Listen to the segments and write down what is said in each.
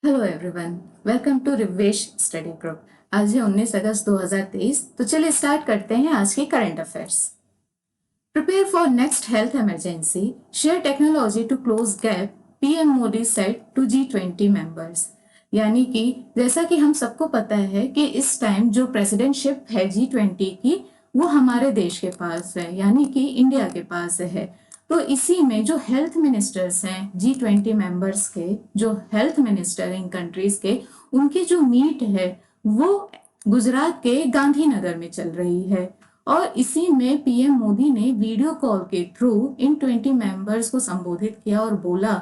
Hello everyone, welcome to Rivesh study group. आज है 19 अगस्त 2023। तो चलिए स्टार्ट करते हैं आज के current affairs. Prepare for next health emergency, share technology to close gap, PM Modi said to G20 members. यानी कि जैसा कि हम सबको पता है कि इस टाइम जो प्रेसिडेंटशिप है G20 की, वो हमारे देश के पास है, यानी कि इंडिया के पास है। तो इसी में जो हेल्थ मिनिस्टर्स हैं G20 मेंबर्स के, जो हेल्थ मिनिस्टर इन कंट्रीज के, उनकी जो मीट है वो गुजरात के गांधीनगर में चल रही है। और इसी में पीएम मोदी ने वीडियो कॉल के थ्रू इन 20 मेंबर्स को संबोधित किया और बोला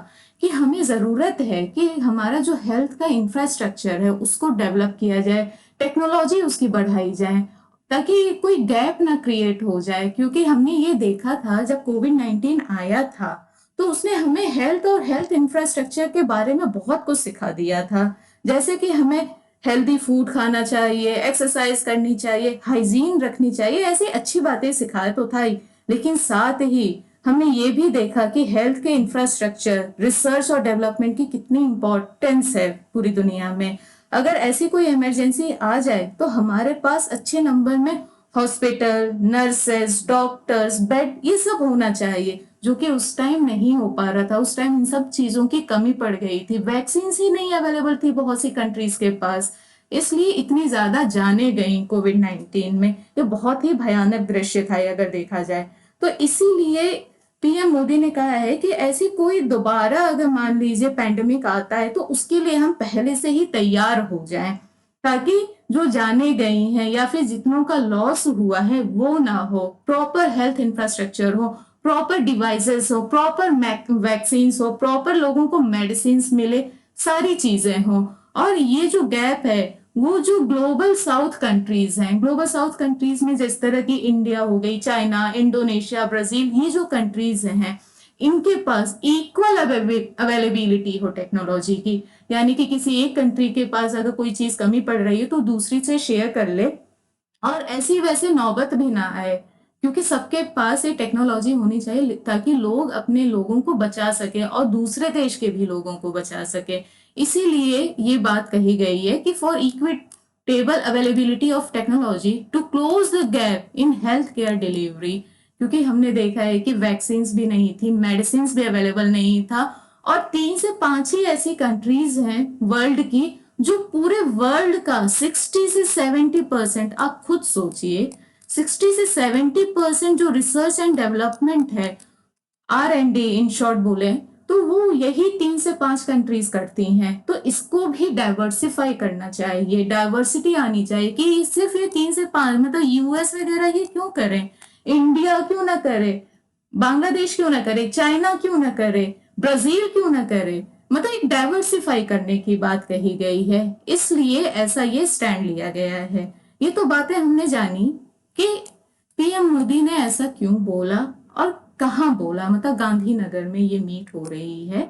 कि हमें जरूरत है कि हमारा जो हेल्थ का इंफ्रास्ट्रक्चर है उसको डेवलप किया जाए, टेक्नोलॉजी उसकी बढ़ाई जाए, ताकि कोई गैप ना क्रिएट हो जाए। क्योंकि हमने ये देखा था जब कोविड-19 आया था तो उसने हमें हेल्थ और हेल्थ इंफ्रास्ट्रक्चर के बारे में बहुत कुछ सिखा दिया था। जैसे कि हमें हेल्दी फूड खाना चाहिए, एक्सरसाइज करनी चाहिए, हाइजीन रखनी चाहिए, ऐसी अच्छी बातें सिखाया तो था ही। लेकिन साथ ही हमने ये भी देखा कि हेल्थ के इंफ्रास्ट्रक्चर, रिसर्च और डेवलपमेंट की कितनी इंपॉर्टेंस है पूरी दुनिया में। अगर ऐसी कोई इमरजेंसी आ जाए तो हमारे पास अच्छे नंबर में हॉस्पिटल, नर्सेस, डॉक्टर्स, बेड, ये सब होना चाहिए, जो कि उस टाइम नहीं हो पा रहा था। उस टाइम इन सब चीजों की कमी पड़ गई थी, वैक्सीन ही नहीं अवेलेबल थी बहुत सी कंट्रीज के पास, इसलिए इतनी ज्यादा जाने गई कोविड-19 में। ये बहुत ही भयानक दृश्य था अगर देखा जाए तो। इसीलिए पीएम मोदी ने कहा है कि ऐसी कोई दोबारा अगर मान लीजिए पैंडेमिक आता है तो उसके लिए हम पहले से ही तैयार हो जाएं, ताकि जो जाने गई हैं या फिर जितनों का लॉस हुआ है वो ना हो। प्रॉपर हेल्थ इंफ्रास्ट्रक्चर हो, प्रॉपर डिवाइसेस हो, प्रॉपर वैक्सीन हो, प्रॉपर लोगों को मेडिसिन मिले, सारी चीजें हो। और ये जो गैप है वो जो ग्लोबल साउथ कंट्रीज हैं, ग्लोबल साउथ कंट्रीज में जिस तरह की इंडिया हो गई, चाइना, इंडोनेशिया, ब्राजील, ये जो कंट्रीज हैं इनके पास इक्वल अवेलेबिलिटी हो टेक्नोलॉजी की, यानी कि किसी एक कंट्री के पास अगर कोई चीज कमी पड़ रही है तो दूसरी से शेयर कर ले, और ऐसी वैसे नौबत भी ना आए। क्योंकि सबके पास ये टेक्नोलॉजी होनी चाहिए ताकि लोग अपने लोगों को बचा सके और दूसरे देश के भी लोगों को बचा सके। इसीलिए ये बात कही गई है कि for equitable availability of technology to close the gap in health care delivery. क्योंकि हमने देखा है कि वैक्सीन भी नहीं थी, मेडिसिन भी अवेलेबल नहीं था, और 3 से 5 ही ऐसी कंट्रीज हैं वर्ल्ड की जो पूरे वर्ल्ड का 60 से 70%, आप खुद सोचिए, 60 से 70% जो रिसर्च एंड डेवलपमेंट है, R&D इन शॉर्ट बोले तो वो यही 3 से 5 कंट्रीज करती हैं। तो इसको भी डाइवर्सिफाई करना चाहिए, डाइवर्सिटी आनी चाहिए कि सिर्फ ये 3 से 5, मतलब यूएस वगैरह ये क्यों करें, इंडिया क्यों ना करे, बांग्लादेश क्यों ना करे, चाइना क्यों ना करे, ब्राजील क्यों ना करे। मतलब एक डाइवर्सिफाई करने की बात कही गई है, इसलिए ऐसा ये स्टैंड लिया गया है। ये तो बातें हमने जानी कि पीएम मोदी ने ऐसा क्यों बोला और कहाँ बोला, मतलब गांधीनगर में ये मीट हो रही है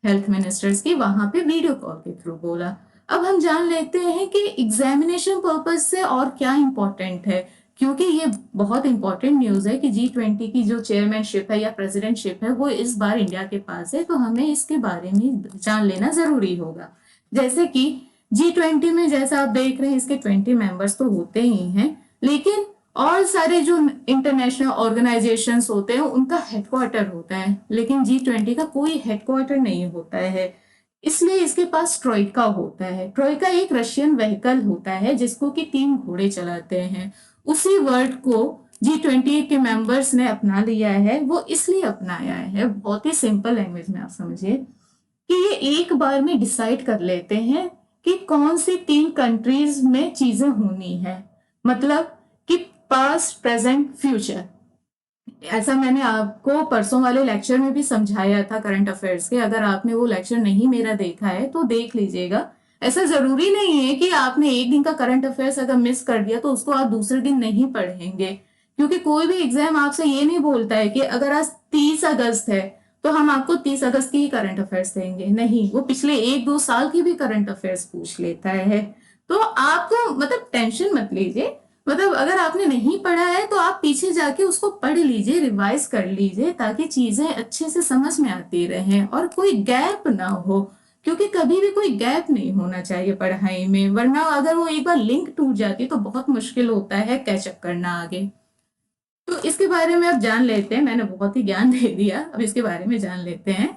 हेल्थ मिनिस्टर्स की, वहां पे वीडियो कॉल के थ्रू बोला। अब हम जान लेते हैं कि एग्जामिनेशन पर्पज से और क्या इंपॉर्टेंट है, क्योंकि ये बहुत इंपॉर्टेंट न्यूज है कि G20 की जो चेयरमैनशिप है या प्रेसिडेंटशिप है वो इस बार इंडिया के पास है, तो हमें इसके बारे में जान लेना जरूरी होगा। जैसे कि G20 में जैसा आप देख रहे हैं इसके 20 मेंबर्स तो होते ही हैं, लेकिन और सारे जो इंटरनेशनल ऑर्गेनाइजेशंस होते हैं उनका हेडक्वार्टर होता है, लेकिन G20 का कोई हेडक्वार्टर नहीं होता है। इसलिए इसके पास ट्रोइका होता है। ट्रोइका एक रशियन व्हीकल होता है जिसको कि 3 घोड़े चलाते हैं। उसी वर्ड को G20 के मेंबर्स ने अपना लिया है। वो इसलिए अपनाया है, बहुत ही सिंपल लैंग्वेज में आप समझिए, कि ये एक बार में डिसाइड कर लेते हैं कि कौन सी 3 कंट्रीज में चीजें होनी है, मतलब कि पास्ट, प्रेजेंट, फ्यूचर। ऐसा मैंने आपको परसों वाले लेक्चर में भी समझाया था करंट अफेयर्स के। अगर आपने वो लेक्चर नहीं मेरा देखा है तो देख लीजिएगा। ऐसा जरूरी नहीं है कि आपने एक दिन का करंट अफेयर्स अगर मिस कर दिया तो उसको आप दूसरे दिन नहीं पढ़ेंगे, क्योंकि कोई भी एग्जाम आपसे ये नहीं बोलता है कि अगर आज 30 अगस्त है तो हम आपको 30 अगस्त की ही करंट अफेयर्स देंगे। नहीं, वो पिछले 1-2 साल की भी करंट अफेयर्स पूछ लेता है। तो आपको मतलब टेंशन मत लीजिए, मतलब अगर आपने नहीं पढ़ा है तो आप पीछे जाके उसको पढ़ लीजिए, रिवाइज कर लीजिए, ताकि चीजें अच्छे से समझ में आती रहें और कोई गैप ना हो। क्योंकि कभी भी कोई गैप नहीं होना चाहिए पढ़ाई में, वरना अगर वो एक बार लिंक टूट जाती तो बहुत मुश्किल होता है कैचअप करना आगे। तो इसके बारे में अब जान लेते हैं, मैंने बहुत ही ज्ञान दे दिया, अब इसके बारे में जान लेते हैं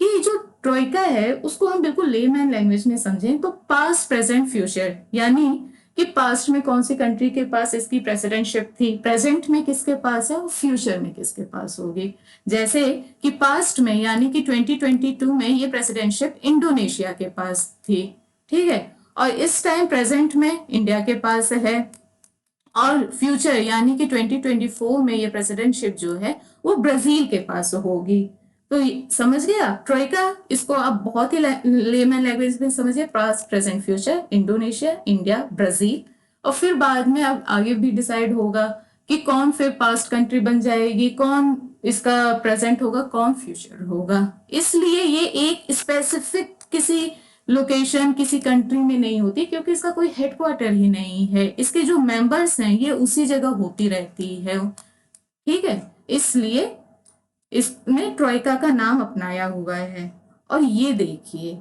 कि जो ट्रोइका है उसको हम बिल्कुल लेमैन लैंग्वेज में समझें तो पास्ट प्रेजेंट फ्यूचर, यानी कि पास्ट में कौन सी कंट्री के पास इसकी प्रेसिडेंटशिप थी, प्रेजेंट में किसके पास है और फ्यूचर में किसके पास होगी। जैसे कि पास्ट में यानी कि 2022 में ये प्रेसिडेंटशिप इंडोनेशिया के पास थी, ठीक है, और इस टाइम प्रेजेंट में इंडिया के पास है, और फ्यूचर यानी कि 2024 में ये प्रेसिडेंटशिप जो है वो ब्राजील के पास होगी। तो समझ गए आप ट्रोइका, इसको आप बहुत ही लेमैन लैंग्वेज में समझिए, past present future, Indonesia, India, Brazil, और फिर बाद में अब आगे भी डिसाइड होगा कि कौन फिर पास्ट कंट्री बन जाएगी, कौन इसका प्रेजेंट होगा, कौन फ्यूचर होगा। इसलिए ये एक स्पेसिफिक किसी लोकेशन किसी कंट्री में नहीं होती, क्योंकि इसका कोई हेडक्वार्टर ही नहीं है, इसके जो मेंबर्स हैं ये उसी जगह होती रहती है, ठीक है, इसलिए इसने ट्रोइका का नाम अपनाया हुआ है। और ये देखिए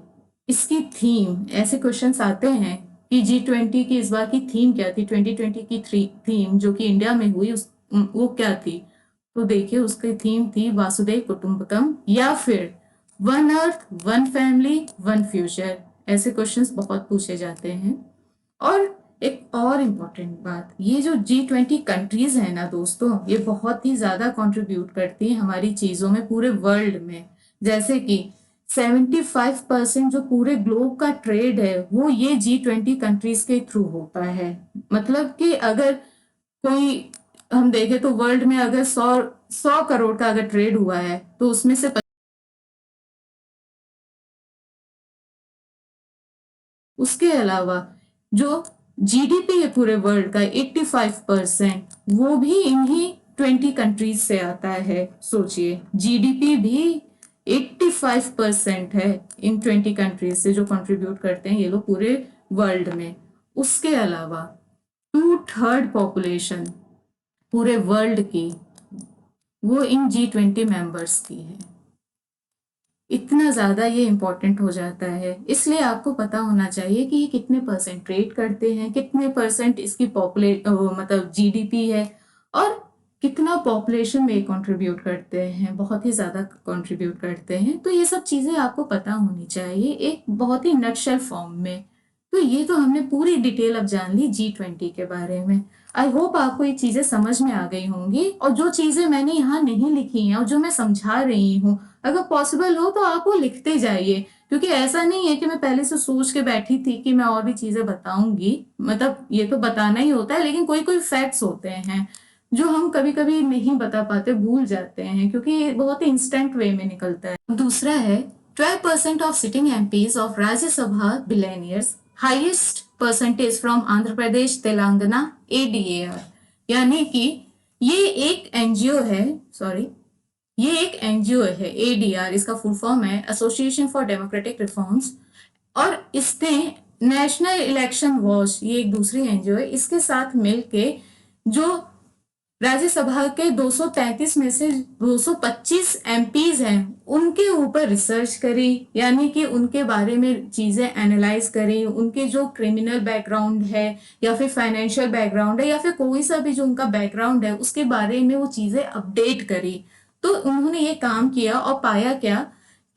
इसकी थीम, ऐसे क्वेश्चंस आते हैं कि G20 की इस बार की थीम क्या थी, 2020 की थीम जो कि इंडिया में हुई वो क्या थी, तो देखिए उसकी थीम थी वासुदेव कुटुंबकम, या फिर one earth one family one future. ऐसे क्वेश्चंस बहुत पूछे जाते हैं। और एक और इम्पॉर्टेंट बात, ये जो G20 कंट्रीज है ना दोस्तों, ये बहुत ही ज्यादा कंट्रीब्यूट करती है हमारी चीजों में पूरे वर्ल्ड में। जैसे कि 75% जो पूरे ग्लोब का ट्रेड है वो ये G20 कंट्रीज के थ्रू होता है। मतलब कि अगर कोई हम देखें तो वर्ल्ड में अगर 100 करोड़ का अगर ट्रेड हुआ है तो उसमें से उसके अलावा जो जीडीपी है पूरे वर्ल्ड का 85% वो भी इन्हीं 20 कंट्रीज से आता है। सोचिए जीडीपी भी 85% है इन 20 कंट्रीज से जो कंट्रीब्यूट करते हैं ये लोग पूरे वर्ल्ड में। उसके अलावा 2/3 पॉपुलेशन पूरे वर्ल्ड की वो इन G20 मेंबर्स की है। इतना ज्यादा ये इंपॉर्टेंट हो जाता है, इसलिए आपको पता होना चाहिए कि ये कितने परसेंट ट्रेड करते हैं, कितने परसेंट इसकी मतलब जीडीपी है, और कितना पॉपुलेशन में कंट्रीब्यूट करते हैं, बहुत ही ज्यादा कंट्रीब्यूट करते हैं। तो ये सब चीजें आपको पता होनी चाहिए एक बहुत ही नटशेल फॉर्म में। तो ये तो हमने पूरी डिटेल अब जान ली G20 के बारे में। आई होप आपको ये चीजें समझ में आ गई होंगी, और जो चीजें मैंने यहाँ नहीं लिखी हैं और जो मैं समझा रही हूँ, अगर पॉसिबल हो तो आप वो लिखते जाइए, क्योंकि ऐसा नहीं है कि मैं पहले से सोच के बैठी थी कि मैं और भी चीजें बताऊंगी। मतलब ये तो बताना ही होता है, लेकिन कोई कोई फैक्ट्स होते हैं जो हम कभी कभी नहीं बता पाते, भूल जाते हैं, क्योंकि ये बहुत ही इंस्टेंट वे में निकलता है। दूसरा है 12% of sitting MPs of Rajya Sabha billionaires, highest percentage from Andhra Pradesh, Telangana, ADAR। यानी कि ये एक एनजीओ है, सॉरी ये एक एनजीओ है ADR, इसका फुल फॉर्म है एसोसिएशन फॉर डेमोक्रेटिक रिफॉर्म्स, और इसने नेशनल इलेक्शन वॉच, ये एक दूसरी एनजीओ है, इसके साथ मिलके जो राज्यसभा के 233 में से 225 एमपीज हैं उनके ऊपर रिसर्च करी, यानी कि उनके बारे में चीजें एनालाइज करी, उनके जो क्रिमिनल बैकग्राउंड है या फिर फाइनेंशियल बैकग्राउंड है या फिर कोई सा भी जो उनका बैकग्राउंड है उसके बारे में वो चीजें अपडेट करी। तो उन्होंने ये काम किया और पाया क्या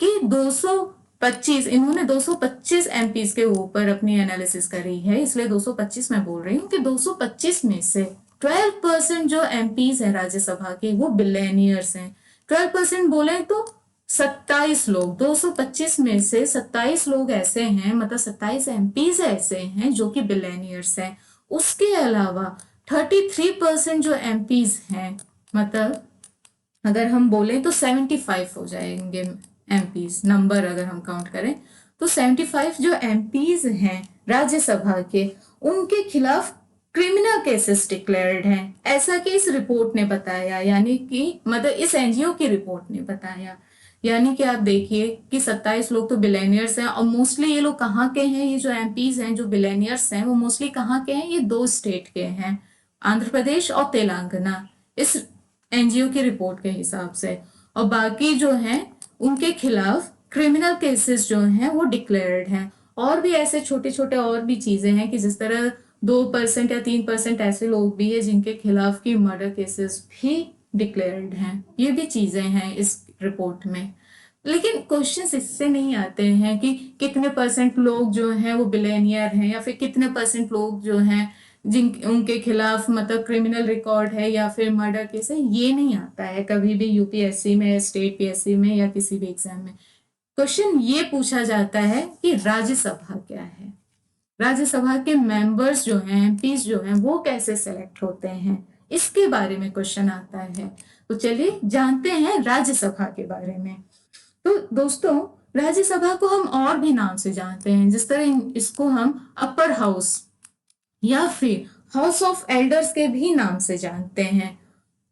कि 225 इन्होंने 225 एमपीज के ऊपर अपनी एनालिसिस करी है, इसलिए 225 मैं बोल रही हूँ कि 225 में से 12% जो एमपीज हैं राज्यसभा के वो बिलियनियर्स हैं। 12% बोले तो 27 लोग, 225 में से 27 लोग ऐसे हैं, मतलब 27 एमपीज ऐसे हैं जो कि बिलियनियर्स हैं। उसके अलावा 33% जो एमपीज हैं, मतलब अगर हम बोले तो 75 हो जाएंगे एमपीज, नंबर अगर हम काउंट करें तो 75 जो एमपीज हैं राज्यसभा के, उनके खिलाफ क्रिमिनल केसेस डिक्लेयर्ड हैं, ऐसा कि इस रिपोर्ट ने बताया, यानी कि मतलब इस एनजीओ की रिपोर्ट ने बताया। यानी कि आप देखिए कि 27 लोग तो बिलियनियर्स हैं, और मोस्टली ये लोग कहाँ के हैं, ये जो एमपीज हैं जो बिलियनियर्स हैं वो मोस्टली कहाँ के हैं, ये 2 स्टेट के हैं, आंध्र प्रदेश और तेलंगाना, इस एनजीओ की रिपोर्ट के हिसाब से। और बाकी जो हैं उनके खिलाफ क्रिमिनल केसेस जो हैं वो डिक्लेयर्ड हैं। और भी ऐसे छोटे छोटे और भी चीजें हैं कि जिस तरह 2% या 3% ऐसे लोग भी हैं जिनके खिलाफ की मर्डर केसेस भी डिक्लेयर्ड हैं। ये भी चीजें हैं इस रिपोर्ट में। लेकिन क्वेश्चंस इससे नहीं आते हैं कि कितने परसेंट लोग जो हैं वो बिलियनियर हैं, या फिर कितने परसेंट लोग जो हैं जिन उनके खिलाफ मतलब क्रिमिनल रिकॉर्ड है या फिर मर्डर केस है। ये नहीं आता है कभी भी यूपीएससी में, स्टेट पीएससी में या किसी भी एग्जाम में। क्वेश्चन ये पूछा जाता है कि राज्यसभा क्या है, राज्यसभा के मेंबर्स जो हैं, एमपीज जो हैं, वो कैसे सेलेक्ट होते हैं, इसके बारे में क्वेश्चन आता है। तो चलिए जानते हैं राज्यसभा के बारे में। तो दोस्तों, राज्यसभा को हम और भी नाम से जानते हैं, जिस तरह इसको हम अपर हाउस या फिर हाउस ऑफ एल्डर्स के भी नाम से जानते हैं।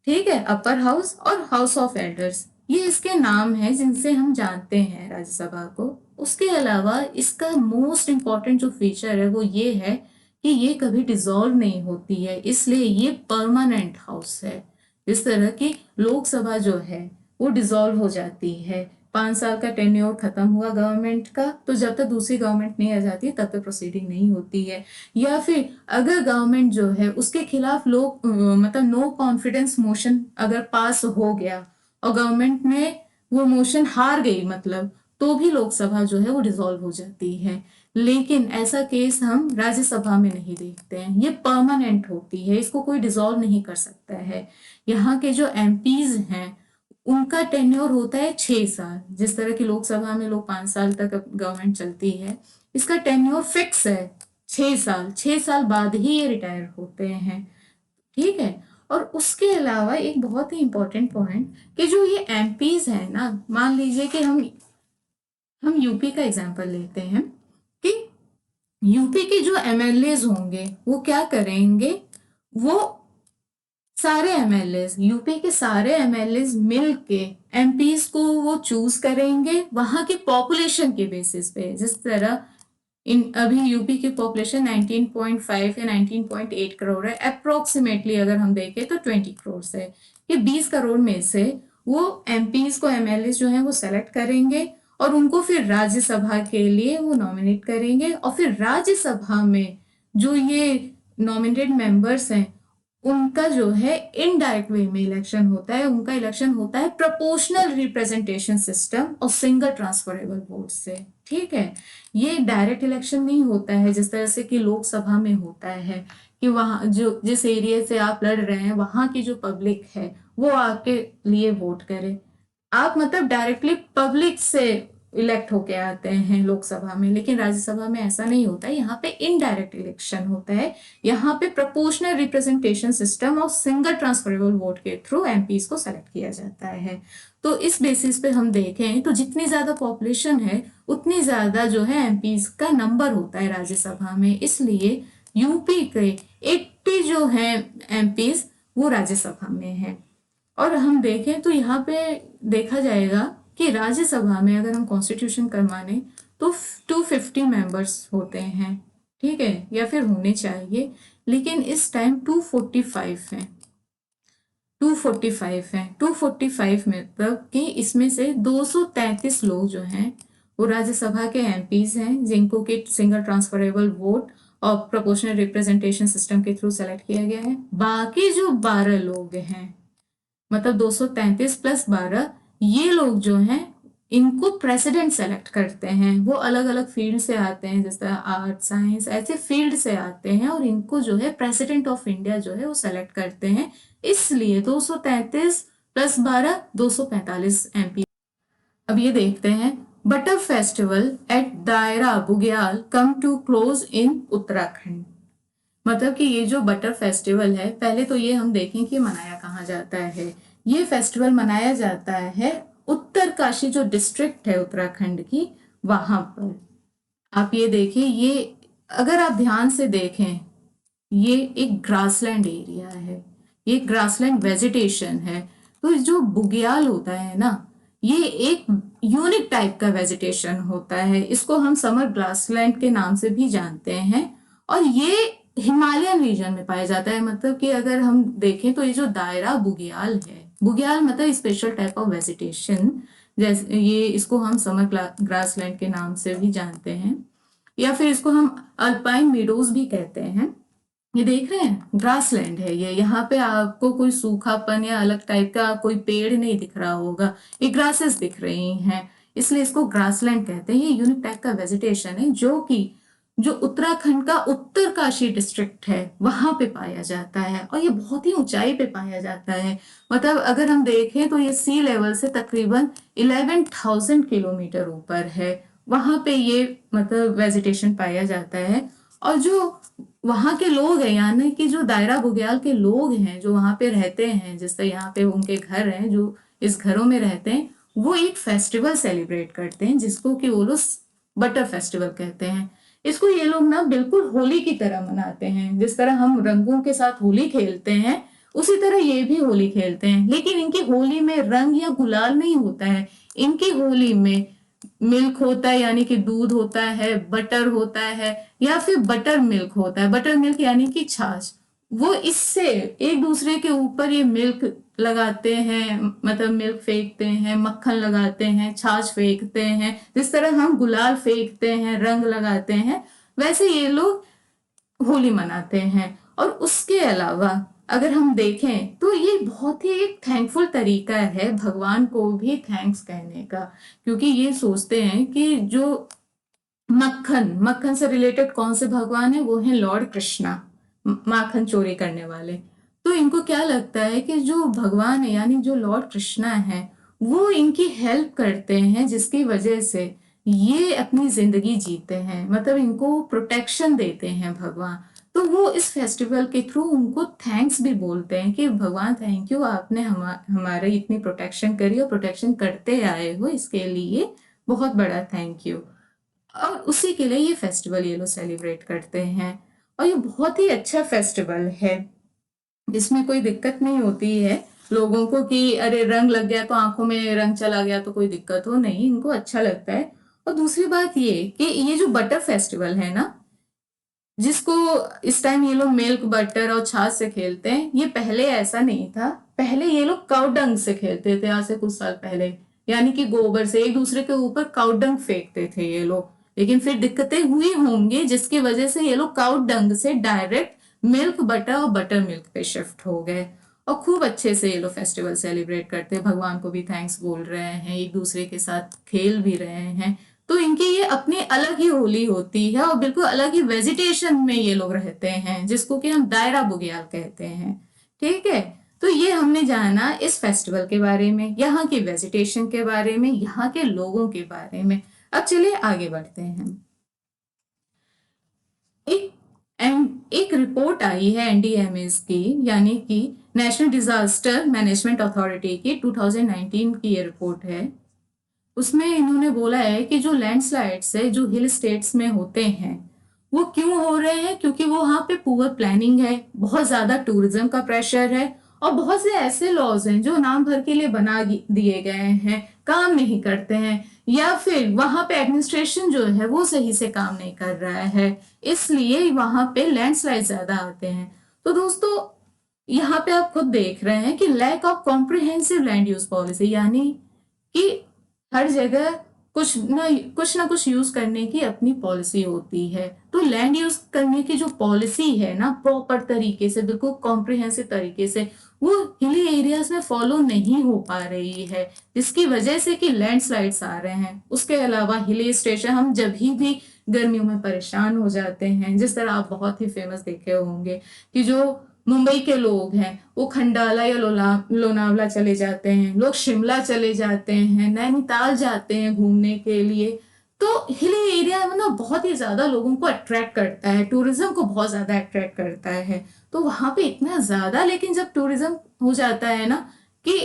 ठीक है, अपर हाउस और हाउस ऑफ एल्डर्स ये इसके नाम हैं जिनसे हम जानते हैं राज्यसभा को। उसके अलावा इसका मोस्ट इम्पॉर्टेंट जो फीचर है वो ये है कि ये कभी डिसॉल्व नहीं होती है, इसलिए ये परमानेंट हाउस है। इस तरह की लोकसभा जो है वो डिसॉल्व हो जाती है, 5 साल का टेन्योर खत्म हुआ गवर्नमेंट का, तो जब तक दूसरी गवर्नमेंट नहीं आ जाती तब तक प्रोसीडिंग नहीं होती है। या फिर अगर गवर्नमेंट जो है उसके खिलाफ लोग मतलब नो कॉन्फिडेंस मोशन अगर पास हो गया और गवर्नमेंट में वो मोशन हार गई मतलब, तो भी लोकसभा जो है वो डिसॉल्व हो जाती है। लेकिन ऐसा केस हम राज्यसभा में नहीं देखते हैं, ये परमानेंट होती है, इसको कोई डिसॉल्व नहीं कर सकता है। यहाँ के जो एमपीज हैं उनका टेन्योर होता है 6 साल। जिस तरह की लोकसभा में लोग 5 साल तक गवर्नमेंट चलती है, इसका टेन्योर फिक्स है 6 साल। 6 साल बाद ही ये रिटायर होते हैं। ठीक है। और उसके अलावा एक बहुत ही इंपॉर्टेंट पॉइंट कि जो ये एमपीज है ना, मान लीजिए कि हम यूपी का एग्जांपल लेते हैं कि यूपी के जो एमएलएज होंगे वो क्या करेंगे, वो सारे एमएलए, यूपी के सारे एमएलए मिल के एमपीज को वो चूज करेंगे वहां की पॉपुलेशन के बेसिस पे। जिस तरह अभी यूपी की पॉपुलेशन 19.5 या 19.8 करोड़ है अप्रोक्सीमेटली, अगर हम देखें तो 20 करोड़ है। ये 20 करोड़ में से वो एमपीज को, एमएलए जो है वो सेलेक्ट करेंगे और उनको फिर राज्यसभा के लिए वो नॉमिनेट करेंगे। और फिर राज्यसभा में जो ये नॉमिनेटेड मेंबर्स हैं उनका जो है इनडायरेक्ट वे में इलेक्शन होता है। उनका इलेक्शन होता है प्रोपोर्शनल रिप्रेजेंटेशन सिस्टम और सिंगल ट्रांसफरेबल वोट से। ठीक है, ये डायरेक्ट इलेक्शन नहीं होता है जिस तरह से कि लोकसभा में होता है कि वहां जो जिस एरिया से आप लड़ रहे हैं वहां की जो पब्लिक है वो आपके लिए वोट करे। आप मतलब डायरेक्टली पब्लिक से इलेक्ट होके आते हैं लोकसभा में, लेकिन राज्यसभा में ऐसा नहीं होता है। यहाँ पे इनडायरेक्ट इलेक्शन होता है। यहाँ पे प्रोपोर्शनल रिप्रेजेंटेशन सिस्टम और सिंगल ट्रांसफरेबल वोट के थ्रू एमपीज को सेलेक्ट किया जाता है। तो इस बेसिस पे हम देखें तो जितनी ज्यादा पॉपुलेशन है उतनी ज्यादा जो है एमपीज का नंबर होता है राज्यसभा में। इसलिए यूपी के 80 जो है एमपीज वो राज्यसभा में है। और हम देखें तो यहाँ पे देखा जाएगा कि राज्यसभा में अगर हम कॉन्स्टिट्यूशन कर माने तो 250 मेंबर्स होते हैं। ठीक है, या फिर होने चाहिए, लेकिन इस टाइम 245 हैं। 245 हैं। 245 मतलब कि इसमें से 233 लोग जो हैं वो राज्यसभा के एमपीज हैं जिनको कि सिंगल ट्रांसफरेबल वोट और प्रोपोर्शनल रिप्रेजेंटेशन सिस्टम के थ्रू सेलेक्ट किया गया है। बाकी जो 12 लोग हैं, मतलब 233 प्लस 12, ये लोग जो हैं इनको प्रेसिडेंट सेलेक्ट करते हैं। वो अलग अलग फील्ड से आते हैं, जैसे आर्ट, साइंस, ऐसे फील्ड से आते हैं और इनको जो है प्रेसिडेंट ऑफ इंडिया जो है वो सेलेक्ट करते हैं। इसलिए 233 प्लस 12 245 एमपी। अब ये देखते हैं, butter festival at Dayara Bugyal come to close in Uttarakhand. मतलब कि ये जो बटर फेस्टिवल है, पहले तो ये हम देखें कि मनाया कहाँ जाता है। ये फेस्टिवल मनाया जाता है उत्तरकाशी जो डिस्ट्रिक्ट है उत्तराखंड की, वहां पर। आप ये देखिए, ये अगर आप ध्यान से देखें ये एक ग्रासलैंड एरिया है, ये ग्रासलैंड वेजिटेशन है। तो जो बुग्याल होता है ना, ये एक यूनिक टाइप का वेजिटेशन होता है। इसको हम समर ग्रासलैंड के नाम से भी जानते हैं और ये हिमालयन रीजन में पाया जाता है। मतलब कि अगर हम देखें तो ये जो दायरा बुग्याल है, बुग्याल मतलब स्पेशल टाइप ऑफ वेजिटेशन जैसे ये इसको हम समर ग्रासलैंड के नाम से भी जानते हैं, या फिर इसको हम अल्पाइन मीडोज भी कहते हैं। ये देख रहे हैं ग्रासलैंड है ये, यहाँ पे आपको कोई सूखापन या अलग टाइप का कोई पेड़ नहीं दिख रहा होगा, ये ग्रासेस दिख रही हैं, इसलिए इसको ग्रासलैंड कहते हैं। ये यूनिक टाइप का वेजिटेशन है जो कि जो उत्तराखंड का उत्तरकाशी डिस्ट्रिक्ट है वहां पे पाया जाता है, और ये बहुत ही ऊंचाई पे पाया जाता है। मतलब अगर हम देखें तो ये सी लेवल से तकरीबन 11,000 किलोमीटर ऊपर है, वहां पे ये मतलब वेजिटेशन पाया जाता है। और जो वहां के लोग हैं, यानी कि जो दायरा बुग्याल के लोग हैं जो वहां पे रहते हैं, जिस तरह यहाँ पे उनके घर हैं, जो इस घरों में रहते हैं, वो एक फेस्टिवल सेलिब्रेट करते हैं जिसको कि वो लोग बटर फेस्टिवल कहते हैं। इसको ये लोग ना बिल्कुल होली की तरह मनाते हैं, जिस तरह हम रंगों के साथ होली खेलते हैं उसी तरह ये भी होली खेलते हैं। लेकिन इनकी होली में रंग या गुलाल नहीं होता है, इनकी होली में मिल्क होता है, यानी कि दूध होता है, बटर होता है, या फिर बटर मिल्क होता है। बटर मिल्क यानी कि छाछ, वो इससे एक दूसरे के ऊपर ये मिल्क लगाते हैं, मतलब मिल्क फेंकते हैं, मक्खन लगाते हैं, छाछ फेंकते हैं। जिस तरह हम गुलाल फेंकते हैं, रंग लगाते हैं, वैसे ये लोग होली मनाते हैं। और उसके अलावा अगर हम देखें तो ये बहुत ही एक थैंकफुल तरीका है भगवान को भी थैंक्स कहने का, क्योंकि ये सोचते हैं कि जो मक्खन मक्खन से रिलेटेड कौन से भगवान है, वो है लॉर्ड कृष्णा, माखन चोरी करने वाले। तो इनको क्या लगता है कि जो भगवान है यानी जो लॉर्ड कृष्णा है वो इनकी हेल्प करते हैं, जिसकी वजह से ये अपनी जिंदगी जीते हैं, मतलब इनको प्रोटेक्शन देते हैं भगवान। तो वो इस फेस्टिवल के थ्रू उनको थैंक्स भी बोलते हैं कि भगवान थैंक यू, आपने हमारे इतनी प्रोटेक्शन करी और प्रोटेक्शन करते आए हो, इसके लिए बहुत बड़ा थैंक यू। और उसी के लिए ये फेस्टिवल ये लोग सेलिब्रेट करते हैं। और ये बहुत ही अच्छा फेस्टिवल है, इसमें कोई दिक्कत नहीं होती है लोगों को कि अरे रंग लग गया तो आंखों में रंग चला गया तो कोई दिक्कत हो, नहीं, इनको अच्छा लगता है। और दूसरी बात ये कि ये जो बटर फेस्टिवल है ना, जिसको इस टाइम ये लोग मिल्क बटर और छाछ से खेलते हैं, ये पहले ऐसा नहीं था। पहले ये लोग काउडंग से खेलते थे, आज से कुछ साल पहले, यानी कि गोबर से एक दूसरे के ऊपर काउडंग फेंकते थे ये लोग। लेकिन फिर दिक्कतें हुई होंगी जिसकी वजह से ये लोग काउडंग से डायरेक्ट मिल्क बटर और बटर मिल्क पे शिफ्ट हो गए। और खूब अच्छे से ये लोग फेस्टिवल सेलिब्रेट करते हैं, भगवान को भी थैंक्स बोल रहे हैं, एक दूसरे के साथ खेल भी रहे हैं। तो इनकी ये अपनी अलग ही होली होती है और बिल्कुल अलग ही वेजिटेशन में ये लोग रहते हैं, जिसको कि हम दायरा बुग्याल कहते हैं। ठीक है, तो ये हमने जाना इस फेस्टिवल के बारे में, यहाँ की वेजिटेशन के बारे में, यहाँ के लोगों के बारे में। अब चलिए आगे बढ़ते हैं। एक रिपोर्ट आई है एनडीएमएस की, यानी कि नेशनल डिजास्टर मैनेजमेंट अथॉरिटी की, 2019 की ये रिपोर्ट है। उसमें इन्होंने बोला है कि जो लैंडस्लाइड्स है जो हिल स्टेट्स में होते हैं वो क्यों हो रहे हैं, क्योंकि वो वहां पे पुअर प्लानिंग है, बहुत ज्यादा टूरिज्म का प्रेशर है, और बहुत से ऐसे लॉज हैं जो नाम भर के लिए बना दिए गए हैं, काम नहीं करते हैं, या फिर वहां पे एडमिनिस्ट्रेशन जो है वो सही से काम नहीं कर रहा है, इसलिए वहां पे लैंडस्लाइड ज्यादा आते हैं। तो दोस्तों यहाँ पे आप खुद देख रहे हैं कि lack of comprehensive land use policy, यानी कि हर जगह कुछ ना कुछ यूज करने की अपनी पॉलिसी होती है। तो लैंड यूज करने की जो पॉलिसी है ना, प्रॉपर तरीके से, बिल्कुल कॉम्प्रिहेंसिव तरीके से, वो हिली एरियाज में फॉलो नहीं हो पा रही है, जिसकी वजह से कि लैंडस्लाइड्स आ रहे हैं। उसके अलावा हिली स्टेशन हम जब भी गर्मियों में परेशान हो जाते हैं, जिस तरह आप बहुत ही फेमस देखे होंगे कि जो मुंबई के लोग हैं वो खंडाला या लोनावला चले जाते हैं, लोग शिमला चले जाते हैं, नैनीताल जाते हैं घूमने के लिए। तो हिली एरिया मतलब बहुत ही ज्यादा लोगों को अट्रैक्ट करता है, टूरिज्म को बहुत ज्यादा अट्रैक्ट करता है। तो वहां पे इतना ज्यादा, लेकिन जब टूरिज्म हो जाता है ना कि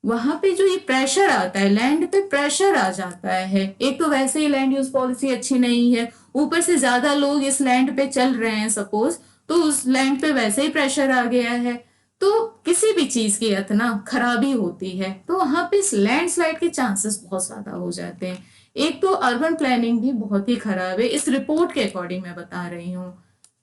वहां पे जो ये प्रेशर आता है, लैंड पे प्रेशर आ जाता है, एक तो वैसे ही लैंड यूज पॉलिसी अच्छी नहीं है, ऊपर से ज्यादा लोग इस लैंड पे चल रहे हैं सपोज, तो उस लैंड पे वैसे ही प्रेशर आ गया है, तो किसी भी चीज की इतना खराबी होती है तो वहां पे इस लैंडस्लाइड के चांसेस बहुत ज्यादा हो जाते हैं। एक तो अर्बन प्लानिंग भी बहुत ही खराब है, इस रिपोर्ट के अकॉर्डिंग मैं बता रही हूँ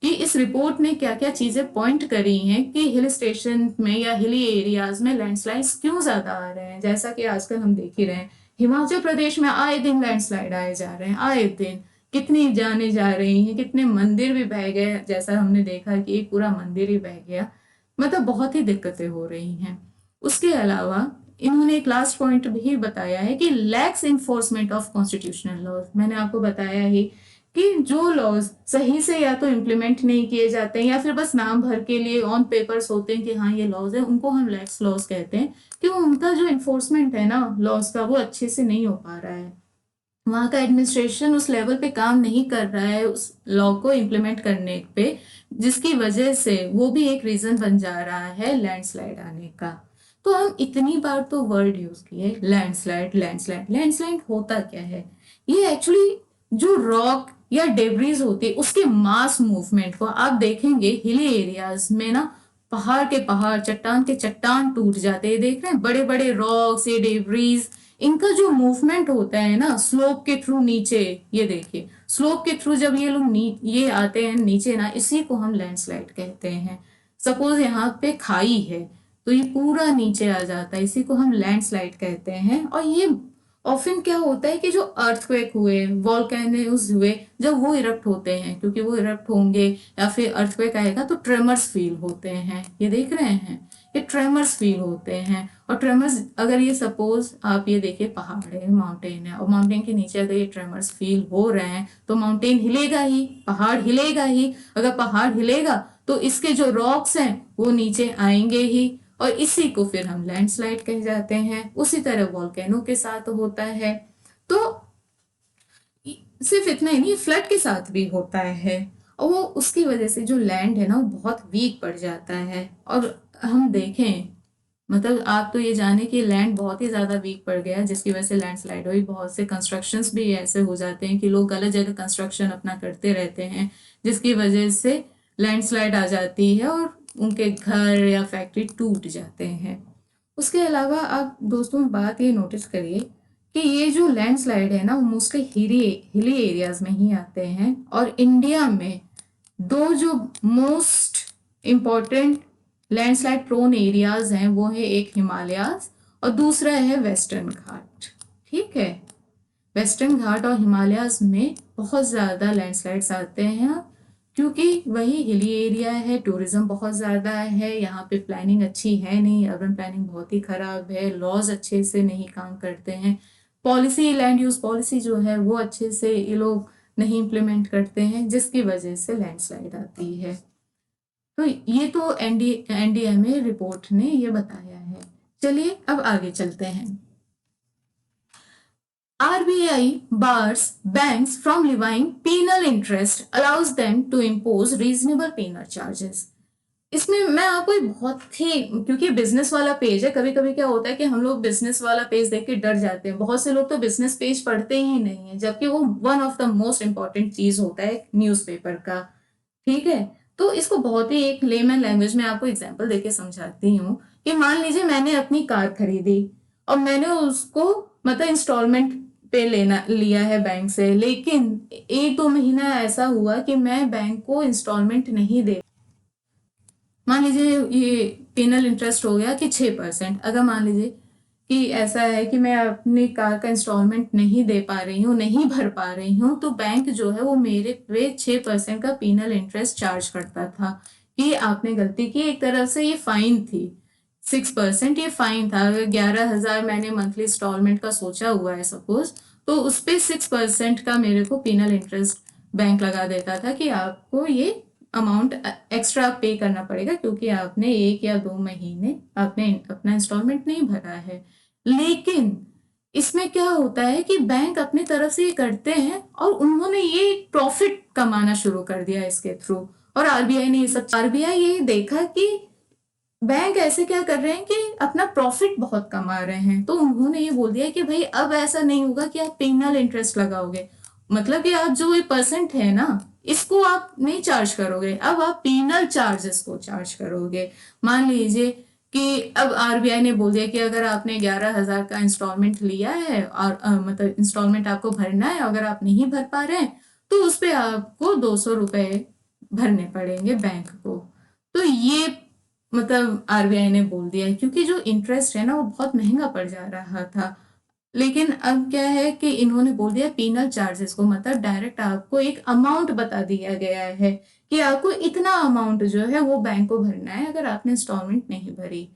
कि इस रिपोर्ट ने क्या क्या चीजें पॉइंट करी हैं कि हिल स्टेशन में या हिली एरियाज में लैंडस्लाइड्स क्यों ज्यादा आ रहे हैं। जैसा कि आजकल हम देख ही रहे हैं, हिमाचल प्रदेश में आए दिन लैंडस्लाइड आए जा रहे हैं, आए दिन कितनी जाने जा रही हैं, कितने मंदिर भी बह गए, जैसा हमने देखा कि एक पूरा मंदिर ही बह गया। मतलब बहुत ही दिक्कतें हो रही हैं। उसके अलावा इन्होंने एक लास्ट पॉइंट भी बताया है कि lax enforcement of constitutional laws. मैंने आपको बताया ही कि जो लॉज सही से या तो इम्प्लीमेंट नहीं किए जाते हैं या फिर बस नाम भर के लिए ऑन पेपर्स होते हैं कि हाँ ये लॉज है, उनको हम लैक्स लॉज कहते हैं, कि उनका जो इन्फोर्समेंट है ना लॉज का, वो अच्छे से नहीं हो पा रहा है। वहाँ का एडमिनिस्ट्रेशन उस लेवल पे काम नहीं कर रहा है उस लॉ को इम्प्लीमेंट करने पे, जिसकी वजह से वो भी एक रीजन बन जा रहा है लैंडस्लाइड आने का। तो हम इतनी बार तो वर्ड यूज किए लैंडस्लाइड लैंडस्लाइड। लैंडस्लाइड होता क्या है? ये एक्चुअली जो रॉक या डेब्रीज होती है उसके मास मूवमेंट को आप देखेंगे हिली एरियाज में ना, पहाड़ के पहाड़, चट्टान के चट्टान टूट जाते हैं, देख रहे हैं बड़े बड़े रॉक्स, ये डेब्रीज, इनका जो मूवमेंट होता है ना स्लोप के थ्रू नीचे, ये देखिए स्लोप के थ्रू जब ये लोग ये आते हैं नीचे ना, इसी को हम लैंडस्लाइड कहते हैं। सपोज यहाँ पे खाई है तो ये पूरा नीचे आ जाता है, इसी को हम लैंडस्लाइड कहते हैं। और ये ऑफन क्या होता है कि जो अर्थक्वेक हुए, वॉल्केनोज हुए, जब वो इरप्ट होते हैं, क्योंकि वो इरप्ट होंगे या फिर अर्थक्वेक आएगा तो ट्रेमर्स फील होते हैं, ये देख रहे हैं, ये ट्रेमर्स फील होते हैं। और ट्रेमर्स अगर ये सपोज आप ये देखिए पहाड़ है, माउंटेन है, और माउंटेन के नीचे अगर ये ट्रेमर्स फील हो रहे हैं तो माउंटेन हिलेगा ही, पहाड़ हिलेगा ही। अगर पहाड़ हिलेगा तो इसके जो रॉक्स हैं वो नीचे आएंगे ही, और इसी को फिर हम लैंडस्लाइड कह जाते हैं। उसी तरह वॉल्केनो के साथ होता है। तो सिर्फ इतना ही नहीं, फ्लड के साथ भी होता है, और वो उसकी वजह से जो लैंड है ना वो बहुत वीक पड़ जाता है। और हम देखें, मतलब आप तो ये जाने कि लैंड बहुत ही ज्यादा वीक पड़ गया, जिसकी वजह से लैंडस्लाइड हुई। बहुत से कंस्ट्रक्शंस भी ऐसे हो जाते हैं कि लोग गलत जगह कंस्ट्रक्शन अपना करते रहते हैं, जिसकी वजह से लैंडस्लाइड आ जाती है और उनके घर या फैक्ट्री टूट जाते हैं। उसके अलावा आप दोस्तों बात ये नोटिस करिए कि ये जो लैंडस्लाइड है ना वो मोस्टली हिली एरियाज में ही आते हैं। और इंडिया में दो जो most important landslide prone areas हैं वो है एक हिमालयाज और दूसरा है वेस्टर्न घाट। ठीक है, वेस्टर्न घाट और हिमालयाज में बहुत ज़्यादा लैंडस्लाइड्स आते हैं, क्योंकि वही हिली एरिया है, टूरिज्म बहुत ज़्यादा है, यहाँ पे प्लानिंग अच्छी है नहीं, अर्बन प्लानिंग बहुत ही खराब है, लॉज अच्छे से नहीं काम करते हैं, पॉलिसी, लैंड यूज पॉलिसी जो है वो अच्छे से ये लोग नहीं इम्प्लीमेंट करते हैं, जिसकी वजह से लैंडस्लाइड आती है। तो ये तो एनडीएमए रिपोर्ट ने ये बताया है। चलिए अब आगे चलते हैं। RBI bars banks from levying penal interest, allows them to impose reasonable penal charges. इसमें मैं आपको बहुत ही, क्योंकि बिजनेस वाला पेज है, कभी कभी क्या होता है कि हम लोग बिजनेस वाला पेज देख के डर जाते हैं। बहुत से लोग तो बिजनेस पेज पढ़ते ही नहीं है, जबकि वो one of the most important चीज होता है न्यूज़पेपर का। ठीक है, तो इसको बहुत ही एक लेमन लैंग्वेज में आपको एग्जांपल देके समझाती हूँ कि मान लीजिए मैंने अपनी कार खरीदी और मैंने उसको मतलब इंस्टॉलमेंट पे लिया है बैंक से, लेकिन 1-2 महीना ऐसा हुआ कि मैं बैंक को इंस्टॉलमेंट नहीं दे, मान लीजिए ये पेनल इंटरेस्ट हो गया कि 6%। अगर मान लीजिए कि ऐसा है कि मैं अपनी कार का इंस्टॉलमेंट नहीं दे पा रही हूँ, नहीं भर पा रही हूँ, तो बैंक जो है वो मेरे पे 6% का पेनल इंटरेस्ट चार्ज करता था कि आपने गलती की। एक तरह से ये फाइन थी, 6% ये फाइन था। अगर 11,000 मैंने मंथली इंस्टॉलमेंट का सोचा हुआ है सपोज, तो उस पर 6% का मेरे को पेनल इंटरेस्ट बैंक लगा देता था कि आपको ये अमाउंट एक्स्ट्रा पे करना पड़ेगा, क्योंकि आपने 1 या 2 महीने आपने अपना इंस्टॉलमेंट नहीं भरा है। लेकिन इसमें क्या होता है कि बैंक अपनी तरफ से ये करते हैं और उन्होंने ये प्रॉफिट कमाना शुरू कर दिया इसके थ्रू। और आरबीआई ने ये सब, आरबीआई ये देखा कि बैंक ऐसे क्या कर रहे हैं कि अपना प्रॉफिट बहुत कमा रहे हैं, तो उन्होंने ये बोल दिया कि भाई अब ऐसा नहीं होगा कि आप पेनल इंटरेस्ट लगाओगे, मतलब कि आप जो ये परसेंट है ना इसको आप नहीं चार्ज करोगे, अब आप पेनल चार्जेस को चार्ज करोगे। मान लीजिए कि अब आरबीआई ने बोल दिया कि अगर आपने 11,000 का इंस्टॉलमेंट लिया है और मतलब इंस्टॉलमेंट आपको भरना है, अगर आप नहीं भर पा रहे हैं तो उस पर आपको 200 रुपए भरने पड़ेंगे बैंक को। तो ये मतलब आरबीआई ने बोल दिया है, क्योंकि जो इंटरेस्ट है ना वो बहुत महंगा पड़ जा रहा था। लेकिन अब क्या है कि इन्होंने बोल दिया पीनल चार्जेस को, मतलब डायरेक्ट आपको एक अमाउंट बता दिया गया है कि आपको इतना अमाउंट जो है वो बैंक को भरना है अगर आपने इंस्टॉलमेंट नहीं भरी।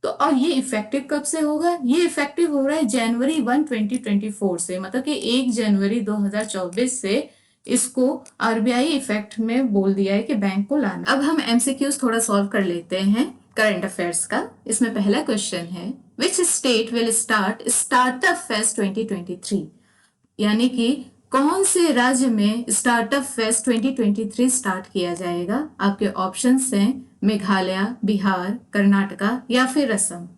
तो और ये इफेक्टिव कब से होगा? ये इफेक्टिव हो रहा है जनवरी 2024 से, मतलब कि 1 जनवरी 2024 से इसको आरबीआई इफेक्ट में बोल दिया है कि बैंक को लाना। अब हम एमसीक्यूज थोड़ा सॉल्व कर लेते हैं करंट अफेयर्स का। इसमें पहला क्वेश्चन है, which state will start startup fest 2023, यानी कि कौन से राज्य में स्टार्टअप फेस्ट 2023 स्टार्ट किया जाएगा? आपके ऑप्शंस हैं मेघालय, बिहार, कर्नाटका या फिर असम।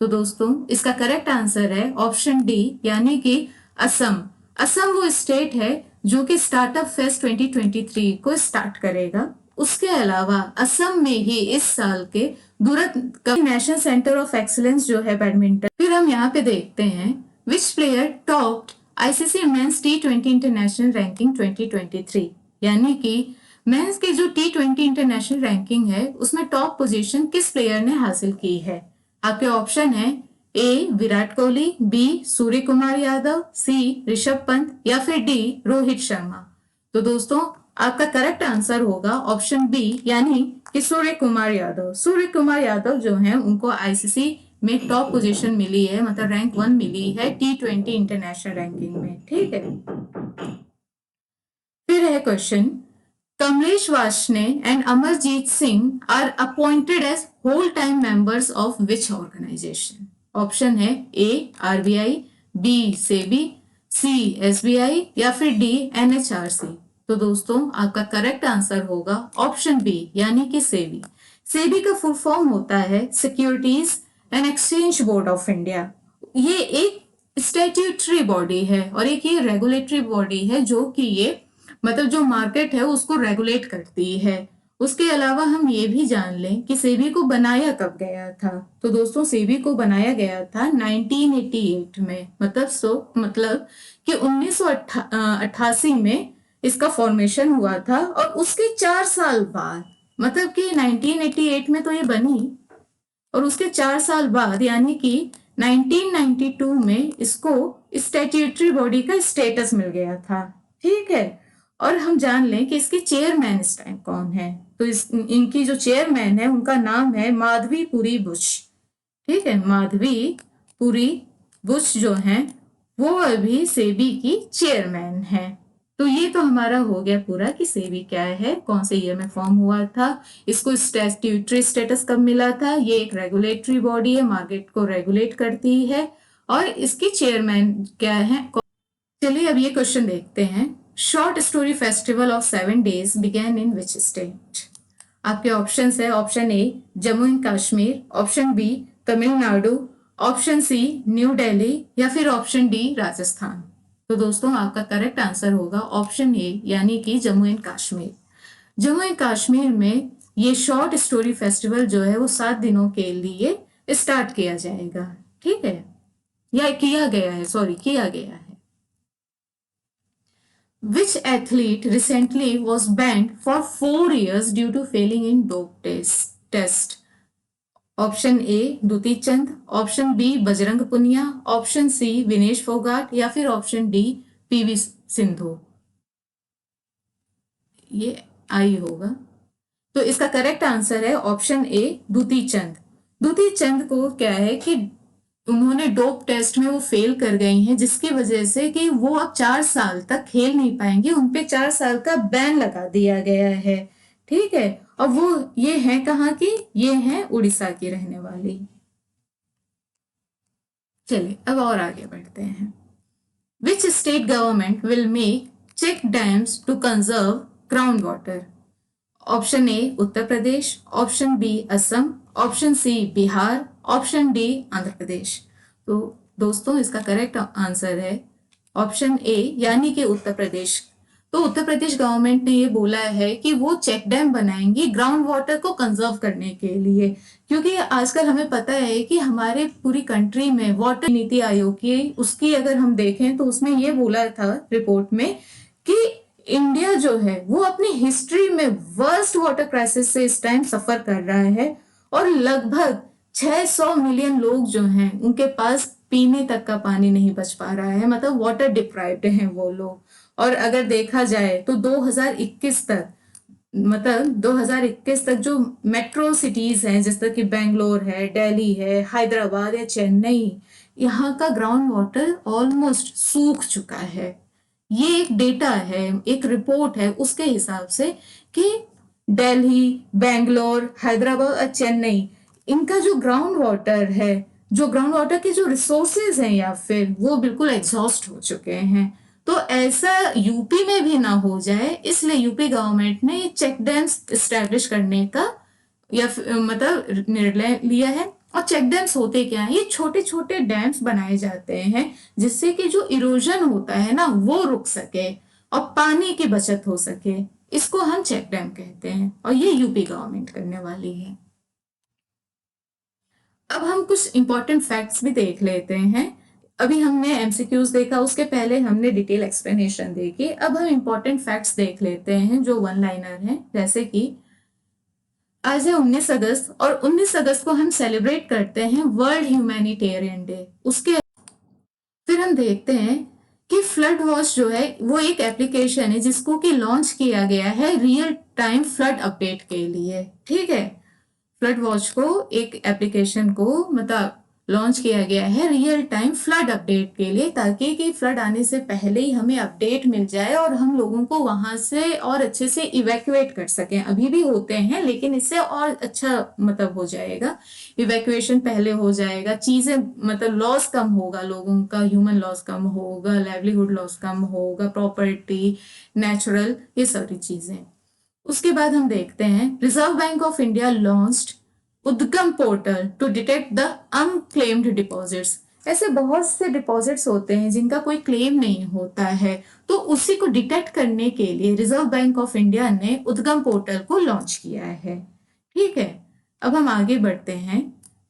तो दोस्तों इसका करेक्ट आंसर है ऑप्शन डी, यानी कि असम। असम वो स्टेट है जो कि स्टार्टअप फेस्ट 2023 को स्टार्ट करेगा। उसके अलावा असम में ही इस साल के दूरत नेशनल सेंटर ऑफ एक्सीलेंस जो है बैडमिंटन। फिर हम यहाँ पे देखते हैं विच player top ICC men's T20 international ranking 2023, यानी कि मेंस के जो T20 इंटरनेशनल रैंकिंग है उसमें टॉप पोजीशन किस प्लेयर ने हासिल की है? आपके ऑप्शन है ए विराट कोहली, बी सूर्य कुमार यादव, सी ऋषभ पंत या फिर डी रोहित शर्मा। तो दोस्तों आपका करेक्ट आंसर होगा ऑप्शन बी, यानी कि सूर्य कुमार यादव। सूर्य कुमार यादव जो है उनको आईसीसी में टॉप पोजीशन मिली है, मतलब रैंक 1 मिली है T20 इंटरनेशनल रैंकिंग में। ठीक है, फिर है question, Kamlesh Varshney and Amarjeet Singh are appointed as whole time members of which organisation? Option है A RBI, B SEBI, C SBI या फिर डी एनएचआरसी। तो दोस्तों आपका करेक्ट आंसर होगा ऑप्शन बी, यानी कि सेबी। सेबी का फुल फॉर्म होता है securities and exchange board of India. ये एक स्टैट्यूटरी बॉडी है और एक ये रेगुलेटरी बॉडी है जो कि ये मतलब जो मार्केट है उसको रेगुलेट करती है। उसके अलावा हम ये भी जान लें कि सेबी को बनाया कब गया था। तो दोस्तों सेबी को बनाया गया था 1988 में, मतलब कि 1988 में इसका फॉर्मेशन हुआ था और उसके 4 साल बाद, मतलब कि 1988 में तो ये बनी और उसके 4 साल बाद यानी कि 1992 में इसको स्टैट्यूटरी बॉडी का स्टेटस मिल गया था। ठीक है, और हम जान लें कि इसके चेयरमैन इस टाइम कौन है। तो इनकी जो चेयरमैन है उनका नाम है माधवी पुरी बुश। ठीक है, माधवी पुरी बुश जो है वो अभी सेबी की चेयरमैन है। तो ये तो हमारा हो गया पूरा कि सेबी क्या है, कौन से ईयर में फॉर्म हुआ था, इसको स्टैट्यूटरी स्टेटस कब मिला था, ये एक रेगुलेटरी बॉडी है, मार्केट को रेगुलेट करती है, और इसकी चेयरमैन क्या है। चलिए अब ये क्वेश्चन देखते हैं, short story festival of 7 days begin in which state? आपके ऑप्शन है option A Jammu and Kashmir, option B Tamil Nadu, option C New Delhi या फिर ऑप्शन डी राजस्थान। तो दोस्तों आपका करेक्ट आंसर होगा ऑप्शन ए, यानी कि जम्मू एंड कश्मीर। जम्मू एंड कश्मीर में ये शॉर्ट स्टोरी फेस्टिवल जो है वो 7 दिनों के लिए स्टार्ट किया जाएगा। ठीक है, या किया गया है, सॉरी किया गया है। Which athlete recently was banned for 4 years due to failing in dope test? Option A Dutee Chand, option B Bajrang Punia, option C Vinesh Phogat या फिर ऑप्शन डी पीवी सिंधु। ये आई होगा। तो इसका करेक्ट आंसर है ऑप्शन ए दुती चंद। दुती चंद को क्या है कि उन्होंने डोप टेस्ट में वो फेल कर गई हैं, जिसकी वजह से कि वो अब 4 साल तक खेल नहीं पाएंगे, उन पे 4 साल का बैन लगा दिया गया है। ठीक है, और वो ये है कहाँ की? ये है उड़ीसा की रहने वाली। चलिए अब और आगे बढ़ते हैं। Which state government will make check dams to conserve ground water? Option A Uttar Pradesh, option B Assam, option C Bihar, option D Andhra Pradesh. तो दोस्तों इसका करेक्ट आंसर है ऑप्शन ए, यानी कि उत्तर प्रदेश। तो उत्तर प्रदेश गवर्नमेंट ने ये बोला है कि वो चेक डैम बनाएंगी ग्राउंड वाटर को कंजर्व करने के लिए, क्योंकि आजकल हमें पता है कि हमारे पूरी कंट्री में वाटर नीति आयोग की उसकी अगर हम देखें तो उसमें ये बोला था रिपोर्ट में कि इंडिया जो है वो अपनी हिस्ट्री में वर्स्ट वाटर क्राइसिस से इस टाइम सफर कर रहा है और लगभग 600 मिलियन लोग जो हैं उनके पास पीने तक का पानी नहीं बच पा रहा है, मतलब वाटर डिप्राइव्ड हैं वो लोग। और अगर देखा जाए तो 2021 तक, मतलब 2021 तक जो मेट्रो सिटीज हैं, जैसे कि बेंगलोर है, दिल्ली है, हैदराबाद या चेन्नई, यहाँ का ग्राउंड वाटर ऑलमोस्ट सूख चुका है। ये एक डेटा है, एक रिपोर्ट है उसके हिसाब से कि दिल्ली, बेंगलोर, हैदराबाद और चेन्नई, इनका जो ग्राउंड वाटर है, जो ग्राउंड वाटर के जो रिसोर्सेज हैं या फिर वो बिल्कुल एग्जॉस्ट हो चुके हैं। तो ऐसा यूपी में भी ना हो जाए, इसलिए यूपी गवर्नमेंट ने चेक डैम्स स्टैब्लिश करने का या मतलब निर्णय लिया है। और चेक डैम्स होते क्या है? ये छोटे छोटे डैम्स बनाए जाते हैं जिससे कि जो इरोजन होता है ना वो रुक सके और पानी की बचत हो सके। इसको हम चेक डैम कहते हैं और ये यूपी गवर्नमेंट करने वाली है। अब हम कुछ इंपॉर्टेंट फैक्ट्स भी देख लेते हैं। अभी हमने एमसीक्यूज देखा, उसके पहले हमने डिटेल एक्सप्लेनेशन देखी। अब हम इंपॉर्टेंट फैक्ट्स देख लेते हैं जो वन लाइनर हैं, जैसे कि आज है 19 अगस्त और 19 अगस्त को हम सेलिब्रेट करते हैं वर्ल्ड ह्यूमैनिटेरियन डे। उसके फिर हम देखते हैं कि फ्लड वॉच जो है वो एक एप्लीकेशन है जिसको कि लॉन्च किया गया है रियल टाइम फ्लड अपडेट के लिए। ठीक है, फ्लड वॉच को एक एप्लीकेशन को मतलब लॉन्च किया गया है रियल टाइम फ्लड अपडेट के लिए, ताकि कि फ्लड आने से पहले ही हमें अपडेट मिल जाए और हम लोगों को वहां से और अच्छे से इवैक्यूएट कर सकें। अभी भी होते हैं लेकिन इससे और अच्छा मतलब हो जाएगा, इवैक्यूएशन पहले हो जाएगा, चीजें मतलब लॉस कम होगा, लोगों का ह्यूमन लॉस कम होगा, लाइवलीहुड लॉस कम होगा, प्रॉपर्टी, नेचुरल, ये सारी चीजें। उसके बाद हम देखते हैं reserve bank of India launched UDGAM portal to detect the unclaimed deposits. ऐसे बहुत से डिपॉजिट्स होते हैं जिनका कोई क्लेम नहीं होता है, तो उसी को डिटेक्ट करने के लिए रिजर्व बैंक ऑफ इंडिया ने उद्गम पोर्टल को लॉन्च किया है। ठीक है, अब हम आगे बढ़ते हैं।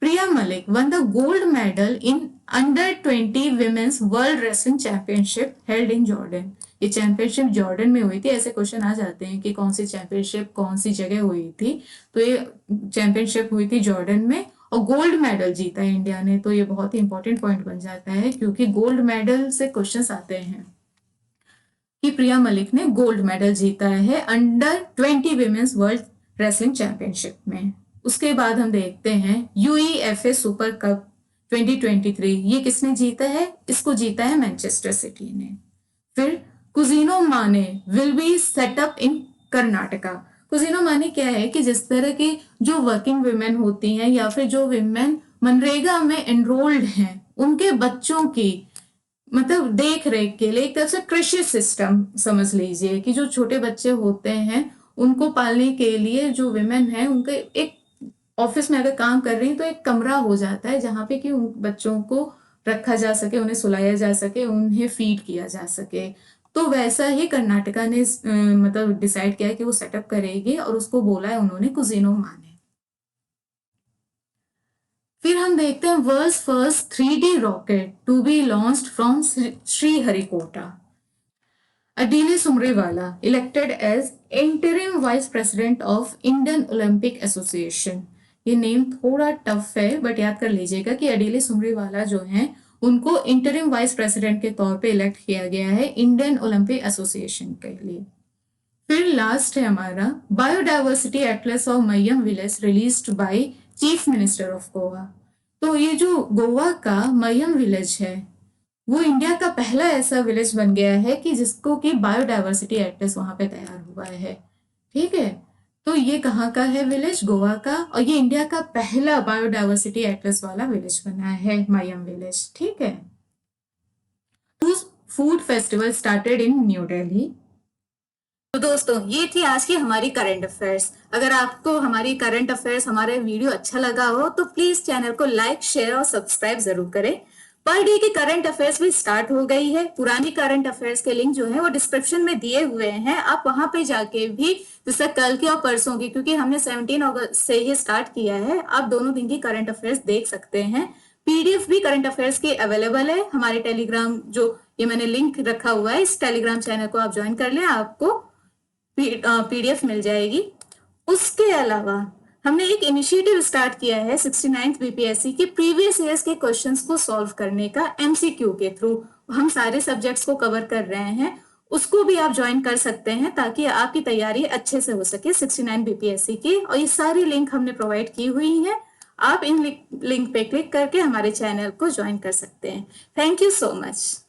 Priya Malik won the gold medal in under 20 women's world wrestling championship held in Jordan. ये चैंपियनशिप जॉर्डन में हुई थी। ऐसे क्वेश्चन आ जाते हैं कि कौन सी चैंपियनशिप कौन सी जगह हुई थी, तो ये चैंपियनशिप हुई थी जॉर्डन में और गोल्ड मेडल जीता है इंडिया ने। तो ये बहुत ही इंपॉर्टेंट पॉइंट बन जाता है क्योंकि गोल्ड मेडल से क्वेश्चंस आते हैं कि प्रिया मलिक ने गोल्ड मेडल जीता है under 20 women's world wrestling championship में। उसके बाद हम देखते हैं यूईएफए सुपर कप 2023, ये किसने जीता है? इसको जीता है मैनचेस्टर सिटी ने। फिर कुजीनो माने विल बी सेटअप इन कर्नाटका। कुजीनो माने क्या है कि जिस तरह की जो वर्किंग वुमेन होती हैं या फिर जो विमेन मनरेगा में एनरोल्ड हैं, उनके बच्चों की मतलब देख रेख के लिए एक तरह से कृषि सिस्टम समझ लीजिए कि जो छोटे बच्चे होते हैं उनको पालने के लिए जो विमेन है उनके एक ऑफिस में अगर काम कर रही है तो एक कमरा हो जाता है जहां पे कि उन बच्चों को रखा जा सके, उन्हें सुलाया जा सके, उन्हें फीड किया जा सके। तो वैसा ही कर्नाटका ने मतलब डिसाइड किया कि वो सेटअप करेगी और उसको बोला है उन्होंने कुजीनो माने। फिर हम देखते हैं world's first 3D rocket to be launched from Sriharikota. अडीले सुमरेवाला elected as interim vice president of Indian Olympic association. ये नेम थोड़ा टफ है बट याद कर लीजिएगा कि अडीले सुमरेवाला जो हैं उनको इंटरिम वाइस प्रेसिडेंट के तौर पे इलेक्ट किया गया है इंडियन ओलंपिक एसोसिएशन के लिए। फिर लास्ट है हमारा biodiversity atlas of Mayem village released by chief minister of Goa. तो ये जो गोवा का मय्यम विलेज है वो इंडिया का पहला ऐसा विलेज बन गया है कि जिसको कि बायोडाइवर्सिटी एटलस वहां पे तैयार हुआ है। ठीक है, तो ये कहाँ का है विलेज? गोवा का, और ये इंडिया का पहला बायोडाइवर्सिटी एटलस वाला विलेज बना है, मय्यम विलेज। ठीक है, food festival started in new Delhi. तो दोस्तों ये थी आज की हमारी करंट अफेयर्स। अगर आपको हमारी करंट अफेयर्स हमारे वीडियो अच्छा लगा हो तो प्लीज चैनल को लाइक, शेयर और सब्सक्राइब जरूर करें। पर डे की करंट अफेयर्स भी स्टार्ट हो गई है। पुरानी करंट अफेयर्स के लिंक जो है वो डिस्क्रिप्शन में दिए हुए हैं, आप वहां पे जाके भी जैसे कल की और परसों की, क्योंकि हमने 17 अगस्त से ही स्टार्ट किया है, आप दोनों दिन की करंट अफेयर्स देख सकते हैं। पीडीएफ भी करंट अफेयर्स की अवेलेबल है हमारे टेलीग्राम, जो ये मैंने लिंक रखा हुआ है, इस टेलीग्राम चैनल को आप ज्वाइन कर लें, आपको पीडीएफ मिल जाएगी। उसके अलावा हमने एक इनिशिएटिव स्टार्ट किया है 69th बीपीएससी के प्रीवियस ईयर्स के क्वेश्चंस को सॉल्व करने का एमसीक्यू के थ्रू। हम सारे सब्जेक्ट्स को कवर कर रहे हैं, उसको भी आप ज्वाइन कर सकते हैं ताकि आपकी तैयारी अच्छे से हो सके 69 बीपीएससी की। और ये सारी लिंक हमने प्रोवाइड की हुई है, आप इन लिंक पे क्लिक करके हमारे चैनल को ज्वाइन कर सकते हैं। Thank you so much.